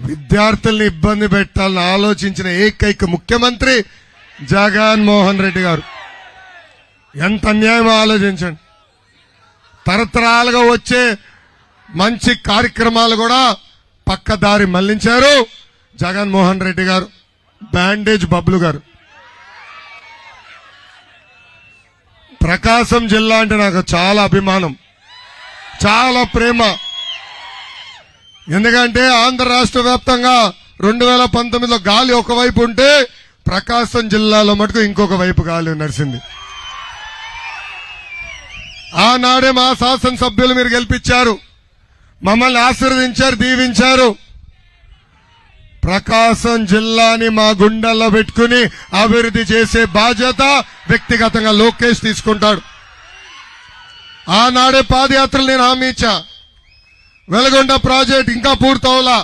విద్యార్థుల్ని ఇబ్బంది పెట్టాలని ఆలోచించిన ఏకైక ముఖ్యమంత్రి జగన్మోహన్ రెడ్డి గారు. ఎంత అన్యాయం ఆలోచించండి. తరతరాలుగా వచ్చే మంచి కార్యక్రమాలు కూడా పక్కదారి మళ్లించారు జగన్మోహన్ రెడ్డి గారు. బ్యాండేజ్ బబ్లు గారు. ప్రకాశం జిల్లా అంటే నాకు చాలా అభిమానం, చాలా ప్రేమ. ఎందుకంటే ఆంధ్ర రాష్ట్ర వ్యాప్తంగా 2019లో గాలి ఒకవైపు ఉంటే ప్రకాశం జిల్లాలో మటుకు ఇంకొక వైపు గాలి నడిచింది. ఆనాడే మా శాసనసభ్యులు మీరు గెలిపించారు, మమ్మల్ని ఆశీర్వదించారు, దీవించారు. ప్రకాశం జిల్లాని మా గుండెల్లో పెట్టుకుని అభివృద్ధి చేసే బాధ్యత వ్యక్తిగతంగా లోకేష్ తీసుకుంటాడు. ఆనాడే పాదయాత్రలు నేను హామీ ఇచ్చా. వెలగొండ ప్రాజెక్ట్ ఇంకా పూర్తవలా,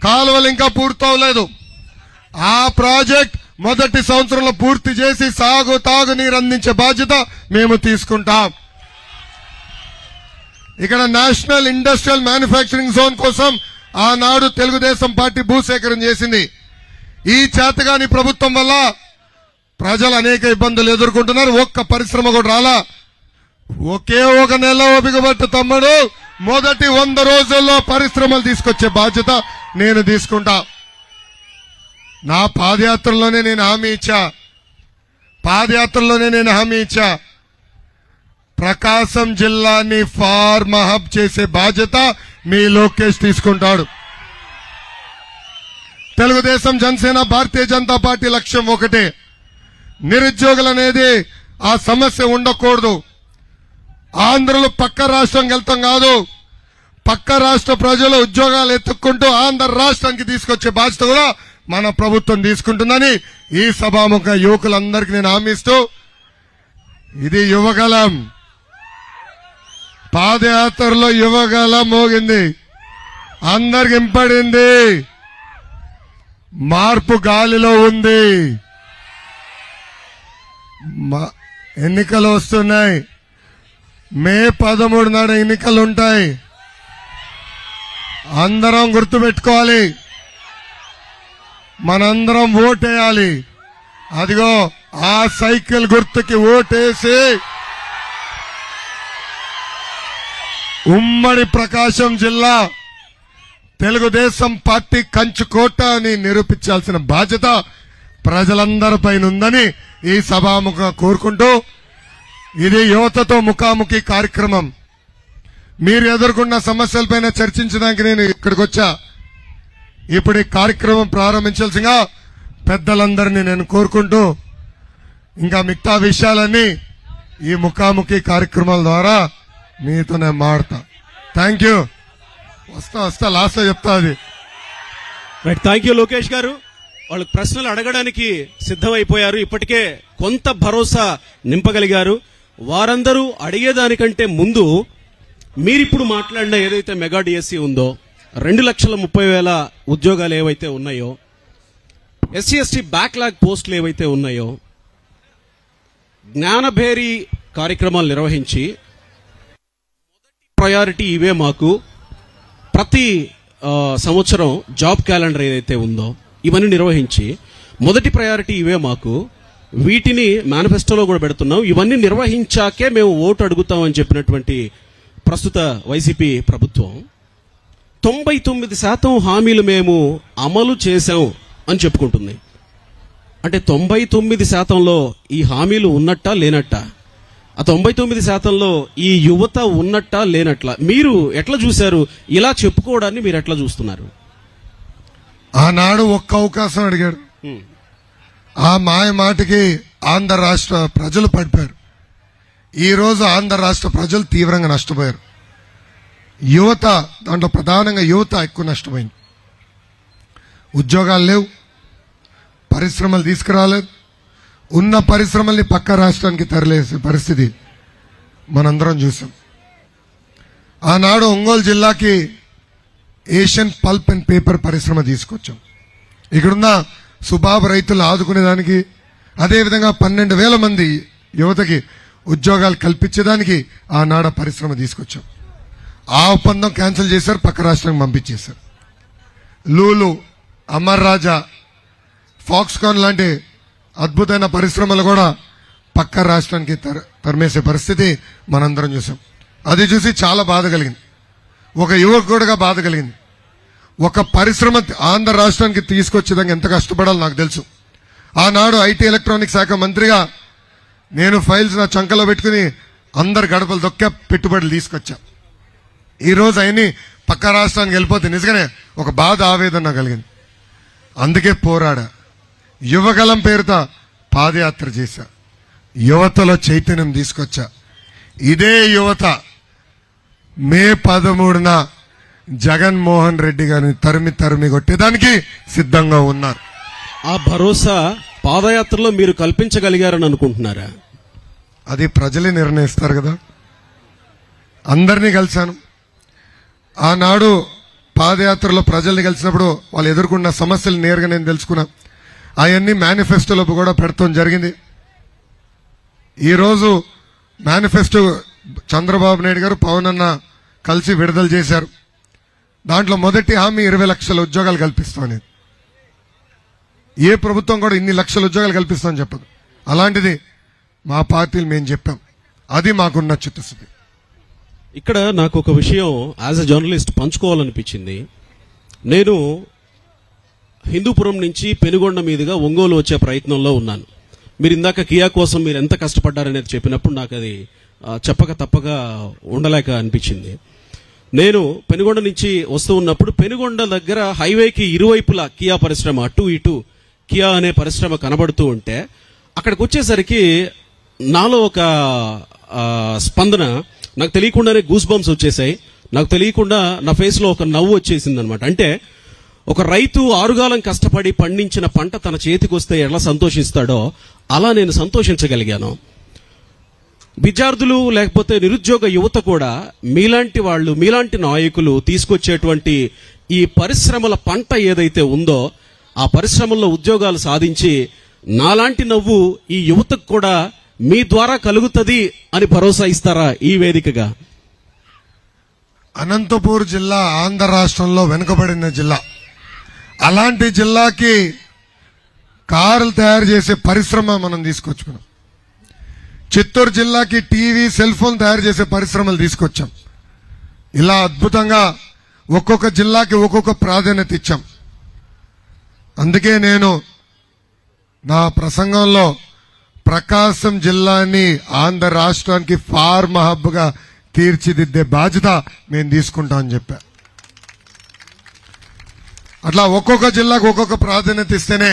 కాలువలు ఇంకా పూర్తవలేదు. ఆ ప్రాజెక్ట్ మొదటి సంవత్సరంలో పూర్తి చేసి తాగునీరు అందించే బాధ్యత మేము తీసుకుంటాం. ఇక్కడ నేషనల్ ఇండస్ట్రియల్ మ్యానుఫ్యాక్చరింగ్ జోన్ కోసం ఆనాడు తెలుగుదేశం పార్టీ భూసేకరణ చేసింది. ఈ చేతగాని ప్రభుత్వం వల్ల ప్రజలు అనేక ఇబ్బందులు ఎదుర్కొంటున్నారు. ఒక్క పరిశ్రమ కూడా రాలా. ఒకే ఒక నెల ఓపికబట్టు తమ్ముడు, మొదటి 100 రోజుల్లో పరిశ్రమలు తీసుకొచ్చే బాధ్యత నేను తీసుకుంటా. నా పాదయాత్రలోనే నేను హామీ ఇచ్చా. ప్రకాశం జిల్లాని ఫార్మ్ హబ్ చేసే బాధ్యత మీ లోకేష్ తీసుకుంటాడు. తెలుగుదేశం, జనసేన, భారతీయ జనతా పార్టీ లక్ష్యం ఒకటే. నిరుద్యోగులు అనేది ఆ సమస్య ఉండకూడదు. ఆంధ్రలో పక్క రాష్ట్రం వెళ్తాం కాదు, పక్క రాష్ట్ర ప్రజలు ఉద్యోగాలు ఎత్తుక్కుంటూ ఆంధ్ర రాష్ట్రానికి తీసుకొచ్చే బాధ్యత కూడా మన ప్రభుత్వం తీసుకుంటుందని ఈ సభాముఖ యువకులందరికీ నేను హామీస్తూ, ఇది యువగలం. పాదయాత్రలో యువగలం మోగింది, అందరికి ఇంపడింది. మార్పు గాలిలో ఉంది. ఎన్నికలు వస్తున్నాయి. మే 13 నాడు ఎన్నికలుంటాయి. అందరం గుర్తుపెట్టుకోవాలి, మనందరం ఓటేయాలి. అదిగో ఆ సైకిల్ గుర్తుకి ఓటేసి ఉమ్మడి ప్రకాశం జిల్లా తెలుగుదేశం పార్టీ కంచుకోట అని నిరూపించాల్సిన బాధ్యత ప్రజలందరిపైన ఉందని ఈ సభాముఖ కోరుకుంటూ, ఇది యువతతో ముఖాముఖి కార్యక్రమం. మీరు ఎదుర్కొన్న సమస్యలపైన చర్చించడానికి నేను ఇక్కడికి వచ్చా. ఇప్పుడు ఈ కార్యక్రమం ప్రారంభించాల్సిందిగా పెద్దలందరినీ నేను కోరుకుంటూ, ఇంకా మిగతా విషయాలన్నీ ఈ ముఖాముఖి కార్యక్రమాల ద్వారా మీతో నేను మాడతా. Thank you. వస్తా లాస్ట్ లో చెప్తా అది. రైట్, థ్యాంక్ యూ లోకేష్ గారు. వాళ్ళు ప్రశ్నలు అడగడానికి సిద్ధమైపోయారు. ఇప్పటికే కొంత భరోసా నింపగలిగారు. వారందరూ అడిగేదానికంటే ముందు మీరిప్పుడు మాట్లాడిన ఏదైతే మెగా డిఎస్సి ఉందో, 2,30,000 ఉద్యోగాలు ఏవైతే ఉన్నాయో, ఎస్సీ ఎస్టీ బ్యాక్లాగ్ పోస్టులు ఏవైతే ఉన్నాయో, జ్ఞానభేరి కార్యక్రమాలు నిర్వహించి ప్రయారిటీ ఇవే మాకు, ప్రతి సంవత్సరం జాబ్ క్యాలెండర్ ఏదైతే ఉందో ఇవన్నీ నిర్వహించి మొదటి ప్రయారిటీ ఇవే మాకు, వీటిని మేనిఫెస్టోలో కూడా పెడుతున్నాం, ఇవన్నీ నిర్వహించాకే మేము ఓటు అడుగుతామని చెప్పినటువంటి ప్రస్తుత వైసీపీ ప్రభుత్వం 99% హామీలు మేము అమలు చేశాం అని చెప్పుకుంటుంది. అంటే 99%లో ఈ హామీలు ఉన్నట్టా లేనట్టా? ఆ 99%లో ఈ యువత ఉన్నట్టా లేనట్లా? మీరు ఎట్లా చూశారు? ఇలా చెప్పుకోవడాన్ని మీరు ఎట్లా చూస్తున్నారు? ఆనాడు ఒక్క అవకాశం అడిగాడు. ఆ మాయ మాటకి ఆంధ్ర రాష్ట్ర ప్రజలు పడిపోయారు. ఈ రోజు ఆంధ్ర రాష్ట్ర ప్రజలు తీవ్రంగా నష్టపోయారు. యువత, దాంట్లో ప్రధానంగా యువత ఎక్కువ నష్టపోయింది. ఉద్యోగాలు లేవు, పరిశ్రమలు తీసుకురాలేదు. ఉన్న పరిశ్రమల్ని పక్క రాష్ట్రానికి తరలేసే పరిస్థితి మనందరం చూసాం. ఆనాడు ఒంగోలు జిల్లాకి ఏషియన్ పల్ప్ అండ్ పేపర్ పరిశ్రమ తీసుకొచ్చాం. ఇక్కడున్న సుబాబు రైతులను ఆదుకునేదానికి, అదేవిధంగా 12,000 మంది యువతకి ఉద్యోగాలు కల్పించేదానికి ఆనాడు పరిశ్రమ తీసుకొచ్చాం. ఆ ఒప్పందం క్యాన్సిల్ చేశారు, పక్క రాష్ట్రానికి పంపించేశారు. లూలు, అమర్ రాజా, ఫాక్స్కాన్ లాంటి అద్భుతమైన పరిశ్రమలు కూడా పక్క రాష్ట్రానికి తరిమేసే పరిస్థితి మనందరం చూసాం. అది చూసి చాలా బాధ కలిగింది, ఒక యువకుడిగా బాధ కలిగింది. ఒక పరిశ్రమ ఆంధ్ర రాష్ట్రానికి తీసుకొచ్చేదానికి ఎంత కష్టపడాలో నాకు తెలుసు. ఆనాడు ఐటీ ఎలక్ట్రానిక్స్ శాఖ మంత్రిగా నేను ఫైల్స్ నా చంకలో పెట్టుకుని అందరు గడపలు దొక్క పెట్టుబడులు తీసుకొచ్చా. ఈరోజు అవన్నీ పక్క రాష్ట్రానికి వెళ్ళిపోతే నిజంగానే ఒక బాధ, ఆవేదన కలిగింది. అందుకే పోరాడా, యువగలం పేరుతో పాదయాత్ర చేశా, యువతలో చైతన్యం తీసుకొచ్చా. ఇదే యువత మే 13న జగన్మోహన్ రెడ్డి గారిని తరిమి కొట్టేదానికి సిద్ధంగా ఉన్నారు. ఆ భరోసా పాదయాత్రలో మీరు కల్పించగలిగారని అనుకుంటున్నారా? అది ప్రజలే నిర్ణయిస్తారు కదా. అందరినీ కలిశాను. ఆనాడు పాదయాత్రలో ప్రజల్ని కలిసినప్పుడు వాళ్ళు ఎదుర్కొన్న సమస్యలు నేరుగా నేను తెలుసుకున్నా. అవన్నీ మేనిఫెస్టోలో కూడా పెడతాం జరిగింది. ఈరోజు మేనిఫెస్టో చంద్రబాబు నాయుడు గారు, పవన్ అన్న కలిసి విడుదల చేశారు. దాంట్లో మొదటి హామీ 20 లక్షల ఉద్యోగాలు కల్పిస్తామని. ఏ ప్రభుత్వం కూడా ఇన్ని లక్షల ఉద్యోగాలు కల్పిస్తామని చెప్పదు. అలాంటిది మా పార్టీలు మేము చెప్పాం. అది మాకున్న చిత్తశుద్ధి. ఇక్కడ నాకు ఒక విషయం యాజ్ అ జర్నలిస్ట్ పంచుకోవాలనిపించింది. నేను హిందూపురం నుంచి పెనుగొండ మీదుగా ఒంగోలు వచ్చే ప్రయత్నంలో ఉన్నాను. మీరు ఇందాక కియా కోసం మీరు ఎంత కష్టపడ్డారనేది చెప్పినప్పుడు నాకు అది చెప్పక తప్పక ఉండలేక అనిపించింది. నేను పెనుగొండ నుంచి వస్తూ ఉన్నప్పుడు పెనుగొండ దగ్గర హైవేకి ఇరువైపులా కియా పరిశ్రమ, అటు ఇటు కియా అనే పరిశ్రమ కనబడుతూ ఉంటే అక్కడికి వచ్చేసరికి నాలో ఒక స్పందన, నాకు తెలియకుండానే గూస్ బంప్స్ వచ్చేసాయి. నాకు తెలియకుండా నా ఫేస్ లో ఒక నవ్వు వచ్చేసింది అనమాట. అంటే ఒక రైతు ఆరుగాలం కష్టపడి పండించిన పంట తన చేతికి వస్తే ఎలా సంతోషిస్తాడో అలా నేను సంతోషించగలిగాను. విద్యార్థులు లేకపోతే నిరుద్యోగ యువత కూడా మీలాంటి వాళ్ళు, మీలాంటి నాయకులు తీసుకొచ్చేటువంటి ఈ పరిశ్రమల పంట ఏదైతే ఉందో ఆ పరిశ్రమల్లో ఉద్యోగాలు సాధించి నాలాంటి నవ్వు ఈ యువతకు కూడా మీ ద్వారా కలుగుతుంది అని భరోసా ఇస్తారా ఈ వేదికగా? అనంతపూర్ జిల్లా ఆంధ్ర రాష్ట్రంలో వెనుకబడిన జిల్లా. అలాంటి జిల్లాకి కార్లు తయారు చేసే పరిశ్రమ మనం తీసుకొచ్చుకున్నాం. చిత్తూరు జిల్లాకి టీవీ, సెల్ ఫోన్ తయారు చేసే పరిశ్రమలు తీసుకొచ్చాం. ఇలా అద్భుతంగా ఒక్కొక్క జిల్లాకి ఒక్కొక్క ప్రాధాన్యత ఇచ్చాం. అందుకే నేను నా ప్రసంగంలో ప్రకాశం జిల్లాని ఆంధ్ర రాష్ట్రానికి ఫార్మ్ హబ్ గా తీర్చిదిద్దే బాధ్యత మేము తీసుకుంటామని చెప్పా. అట్లా ఒక్కొక్క జిల్లాకు ఒక్కొక్క ప్రాధాన్యత ఇస్తేనే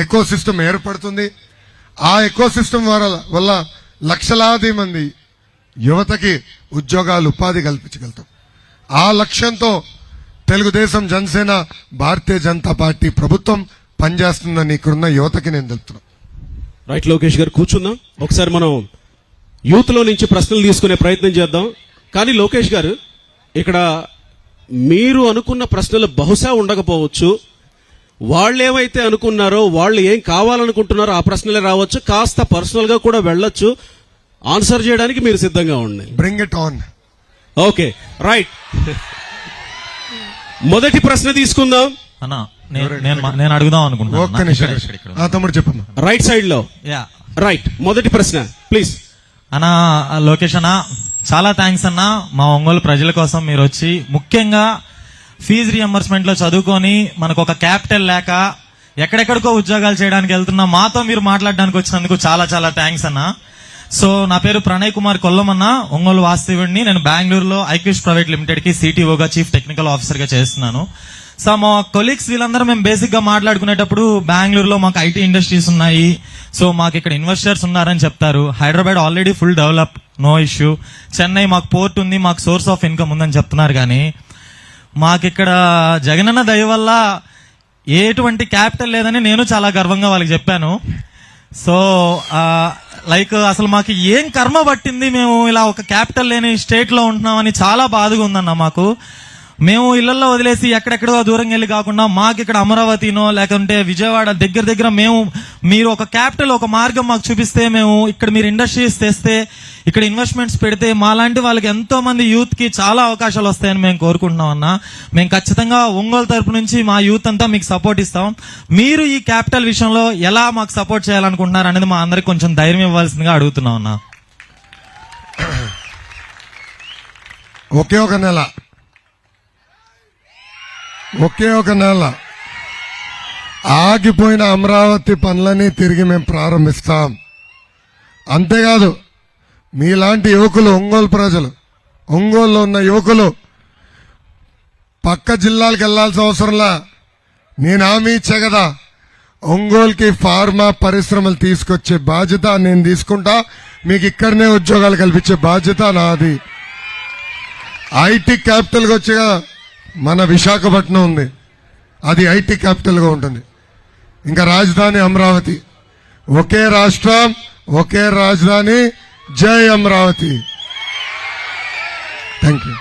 ఎకో సిస్టమ్ ఏర్పడుతుంది. ఆ ఎకో సిస్టమ్ వల్ల లక్షలాది మంది యువతకి ఉద్యోగాలు, ఉపాధి కల్పించగలుగుతాం. ఆ లక్ష్యంతో తెలుగుదేశం, జనసేన, భారతీయ జనతా పార్టీ ప్రభుత్వం పనిచేస్తుందని ఇక్కడున్న యువతకి నేను తెలుపుతున్నాను. రైట్, లోకేష్ గారు కూర్చుందాం. ఒకసారి మనం యూత్ లో నుంచి ప్రశ్నలు తీసుకునే ప్రయత్నం చేద్దాం. కానీ లోకేష్ గారు, ఇక్కడ మీరు అనుకున్న ప్రశ్నలు బహుశా ఉండకపోవచ్చు. వాళ్ళు ఏమైతే అనుకున్నారో, వాళ్ళు ఏం కావాలనుకుంటున్నారో ఆ ప్రశ్నలే రావచ్చు. కాస్త పర్సనల్ గా కూడా వెళ్ళొచ్చు. ఆన్సర్ చేయడానికి మీరు సిద్ధంగా ఉండండి. Bring it on. Okay, right. మొదటి ప్రశ్న తీసుకుందాం. అన్నా నేను అడుగుదాం అనుకుంటున్నాను. ఒక్క నిమిషం తమ్ముడు చెప్పమ్మా. రైట్ సైడ్ లో. రైట్, మొదటి ప్రశ్న ప్లీజ్. అన్నా లోకేష్ అన్న, చాలా థ్యాంక్స్ అన్నా. మా ఒంగోలు ప్రజల కోసం మీరు వచ్చి, ముఖ్యంగా ఫీజు రియంబర్స్మెంట్ లో చదువుకొని మనకు ఒక క్యాపిటల్ లేక ఎక్కడెక్కడికో ఉద్యోగాలు చేయడానికి వెళ్తున్నా మాతో మీరు మాట్లాడడానికి వచ్చినందుకు చాలా చాలా థ్యాంక్స్ అన్నా. సో నా పేరు ప్రణయ్ కుమార్ కొల్లమన్న, ఒంగోలు వాస్తవ్యుడిని. నేను బెంగళూరులో ఐక్యూష్ ప్రైవేట్ లిమిటెడ్ కి సిటీఓగా, చీఫ్ టెక్నికల్ ఆఫీసర్ గా చేస్తున్నాను. సో మా కొలీగ్స్ వీళ్ళందరూ మేము బేసిక్ గా మాట్లాడుకునేటప్పుడు బెంగళూరులో మాకు ఐటీ ఇండస్ట్రీస్ ఉన్నాయి, సో మాకు ఇక్కడ ఇన్వెస్టర్స్ ఉన్నారని చెప్తారు. Hyderabad already full develop, no issue. Chennai మాకు పోర్ట్ ఉంది, మాకు సోర్స్ ఆఫ్ ఇన్కమ్ ఉందని చెప్తున్నారు. కానీ మాకిక్కడ జగనన్న దయ వల్ల ఎటువంటి క్యాపిటల్ లేదని నేను చాలా గర్వంగా వాళ్ళకి చెప్పాను. సో లైక్ అసలు మాకు ఏం కర్మ పట్టింది, మేము ఇలా ఒక క్యాపిటల్ లేని స్టేట్ లో ఉంటున్నామని చాలా బాధగా ఉందన్న మాకు. మేము ఇళ్లలో వదిలేసి ఎక్కడెక్కడో దూరం వెళ్ళి కాకుండా మాకు ఇక్కడ అమరావతినో లేకుంటే విజయవాడ దగ్గర మేము మీరు ఒక క్యాపిటల్ ఒక మార్గం మాకు చూపిస్తే మేము ఇక్కడ మీరు ఇండస్ట్రీస్ తెస్తే ఇక్కడ ఇన్వెస్ట్మెంట్స్ పెడితే మాలాంటి వాళ్ళకి ఎంతో మంది యూత్ కి చాలా అవకాశాలు వస్తాయని మేము కోరుకుంటున్నాం అన్న. మేము ఖచ్చితంగా ఒంగోలు తరపు నుంచి మా యూత్ అంతా మీకు సపోర్ట్ ఇస్తాం. మీరు ఈ క్యాపిటల్ విషయంలో ఎలా మాకు సపోర్ట్ చేయాలనుకుంటున్నారు అనేది మా అందరికి కొంచెం ధైర్యం ఇవ్వాల్సిందిగా అడుగుతున్నాం అన్న. ఒకే ఒక నెల ఆగిపోయిన అమరావతి పనులని తిరిగి మేము ప్రారంభిస్తాం. అంతేకాదు మీలాంటి యువకులు ఒంగోలు ప్రజలు ఒంగోలులో ఉన్న యువకులు పక్క జిల్లాలకు వెళ్లాల్సిన అవసరంలా నేను హామీ ఇచ్చా కదా, ఒంగోలుకి ఫార్మా పరిశ్రమలు తీసుకొచ్చే బాధ్యత నేను తీసుకుంటా. మీకు ఇక్కడనే ఉద్యోగాలు కల్పించే బాధ్యత నాది. ఐటీ క్యాపిటల్ గా వచ్చే మన విశాఖపట్నం ఉంది, అది ఐటీ క్యాపిటల్ గా ఉంటుంది. ఇంకా రాజధాని అమరావతి. ఒకే రాష్ట్రం ఒకే రాజధాని. జై అమరావతి. Thank you.